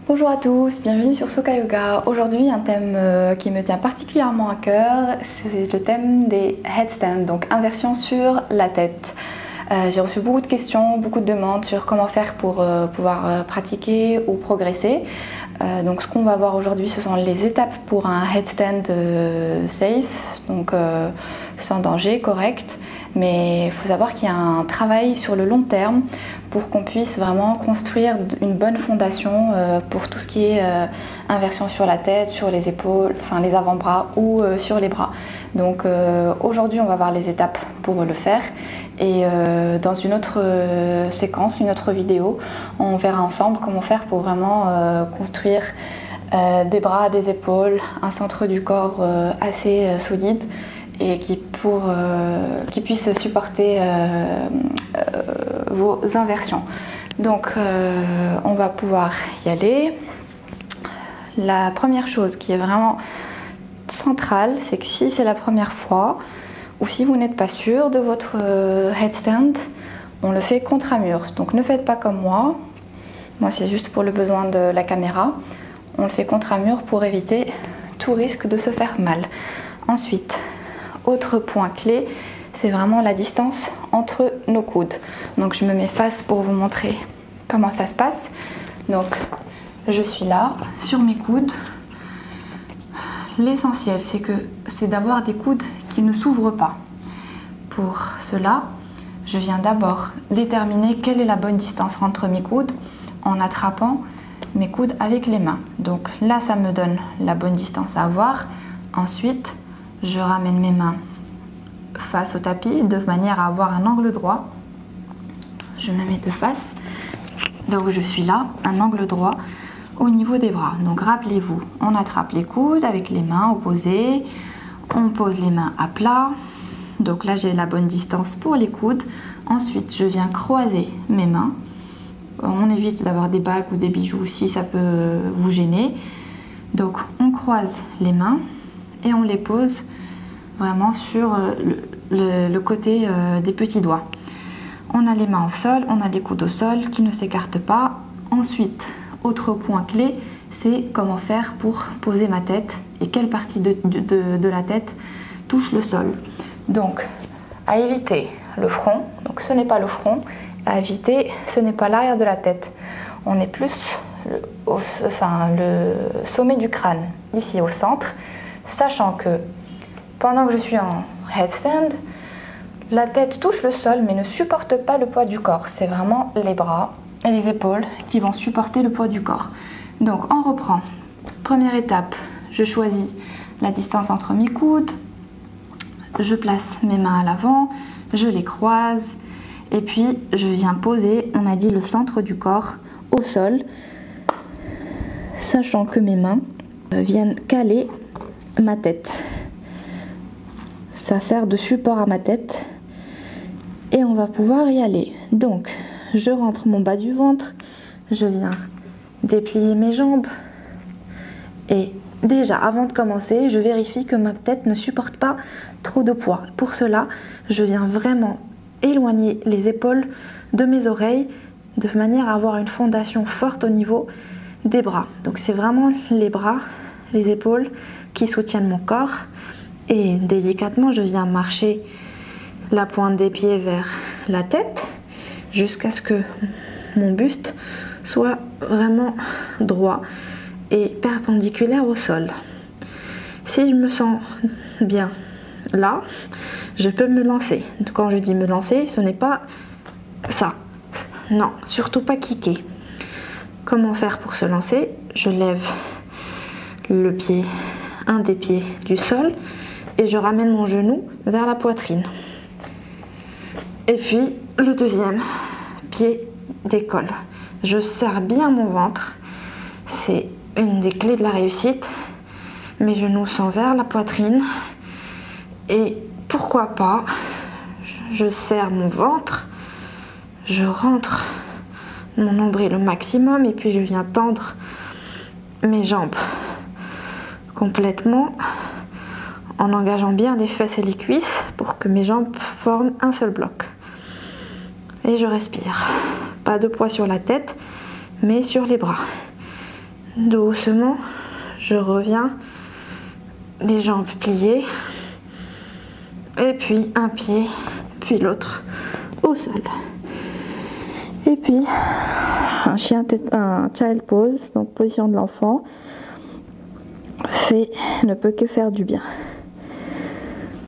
Bonjour à tous, bienvenue sur Soka Yoga. Aujourd'hui, un thème qui me tient particulièrement à cœur, c'est le thème des headstands, donc inversion sur la tête. J'ai reçu beaucoup de questions, beaucoup de demandes sur comment faire pour pouvoir pratiquer ou progresser. Donc ce qu'on va voir aujourd'hui, ce sont les étapes pour un headstand safe, donc sans danger, correct. Mais il faut savoir qu'il y a un travail sur le long terme pour qu'on puisse vraiment construire une bonne fondation pour tout ce qui est inversion sur la tête, sur les épaules, enfin les avant-bras ou sur les bras. Donc aujourd'hui on va voir les étapes pour le faire et dans une autre séquence, une autre vidéo, on verra ensemble comment faire pour vraiment construire des bras, des épaules, un centre du corps assez solide et qui puisse supporter vos inversions. Donc on va pouvoir y aller. La première chose qui est vraiment centrale, c'est que si c'est la première fois ou si vous n'êtes pas sûr de votre headstand, on le fait contre un mur. Donc ne faites pas comme moi. Moi c'est juste pour le besoin de la caméra. On le fait contre un mur pour éviter tout risque de se faire mal. Ensuite, autre point clé, c'est vraiment la distance entre nos coudes. Donc je me mets face pour vous montrer comment ça se passe. Donc je suis là sur mes coudes. L'essentiel c'est d'avoir des coudes qui ne s'ouvrent pas. Pour cela, je viens d'abord déterminer quelle est la bonne distance entre mes coudes en attrapant mes coudes avec les mains. Donc là ça me donne la bonne distance à avoir. Ensuite, je ramène mes mains face au tapis de manière à avoir un angle droit. Je me mets de face, donc je suis là, un angle droit au niveau des bras. Donc rappelez-vous, on attrape les coudes avec les mains opposées, on pose les mains à plat. Donc là j'ai la bonne distance pour les coudes. Ensuite je viens croiser mes mains. On évite d'avoir des bagues ou des bijoux si ça peut vous gêner. Donc on croise les mains et on les pose vraiment sur le côté des petits doigts. On a les mains au sol, on a les coudes au sol qui ne s'écartent pas. Ensuite, autre point clé, c'est comment faire pour poser ma tête et quelle partie de la tête touche le sol. Donc, à éviter le front, donc ce n'est pas le front, à éviter, ce n'est pas l'arrière de la tête. On est plus le sommet du crâne, ici au centre, sachant que pendant que je suis en headstand, la tête touche le sol mais ne supporte pas le poids du corps. C'est vraiment les bras et les épaules qui vont supporter le poids du corps. Donc on reprend. Première étape, je choisis la distance entre mes coudes. Je place mes mains à l'avant, je les croise et puis je viens poser, on a dit, le centre du corps au sol, sachant que mes mains viennent caler ma tête. Ça sert de support à ma tête et on va pouvoir y aller. Donc je rentre mon bas du ventre, je viens déplier mes jambes et déjà avant de commencer je vérifie que ma tête ne supporte pas trop de poids. Pour cela je viens vraiment éloigner les épaules de mes oreilles de manière à avoir une fondation forte au niveau des bras. Donc c'est vraiment les bras, les épaules qui soutiennent mon corps. Et délicatement, je viens marcher la pointe des pieds vers la tête jusqu'à ce que mon buste soit vraiment droit et perpendiculaire au sol. Si je me sens bien là, je peux me lancer. Quand je dis me lancer, ce n'est pas ça. Non, surtout pas kicker. Comment faire pour se lancer? Je lève le pied, un des pieds du sol, et je ramène mon genou vers la poitrine. Et puis le deuxième pied décolle. Je serre bien mon ventre. C'est une des clés de la réussite. Mes genoux sont vers la poitrine. Et pourquoi pas, je serre mon ventre. Je rentre mon nombril au maximum et puis je viens tendre mes jambes complètement en engageant bien les fesses et les cuisses pour que mes jambes forment un seul bloc. Et je respire. Pas de poids sur la tête, mais sur les bras. Doucement, je reviens, les jambes pliées, et puis un pied, puis l'autre au sol. Et puis un child pose, donc position de l'enfant, ne peut que faire du bien.